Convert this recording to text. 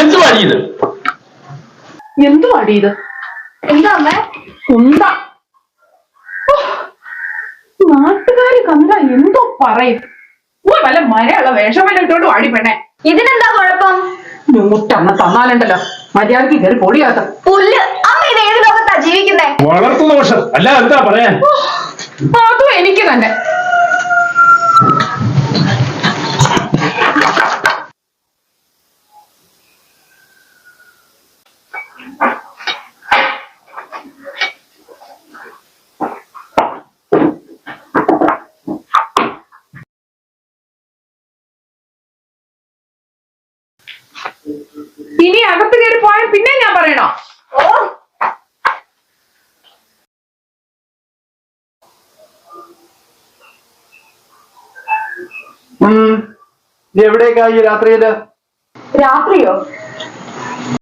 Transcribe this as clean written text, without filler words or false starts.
എന്തുവാടി ഇത്? എന്തുവാടി ഇത്? എന്താ അമ്മേ? എന്താ നാട്ടുകാര് കണ്ട എന്തോ പറയും. വല്ല മരയുള്ള വേഷം വല്ല ഇട്ടോണ്ട് വാടി പെണ്ണെ. ഇതിനെന്താ കുഴപ്പം? നൂറ്റമ്മ തന്നാലുണ്ടല്ലോ മര്യാദക്ക് കയറി പൊടിയാത്ത പുല്ല്. അമ്മ ഇത് ഏത് ലോകത്താ ജീവിക്കുന്നേ? വളർത്തുന്ന വർഷം അല്ല എന്താ പറയാൻ? അതും എനിക്ക് തന്നെ. ഇനി അകത്ത് കയറി പോയാൽ പിന്നെ ഞാൻ പറയണോ? ഓ, എവിടേക്കാ ഈ രാത്രിയില്? രാത്രിയോ?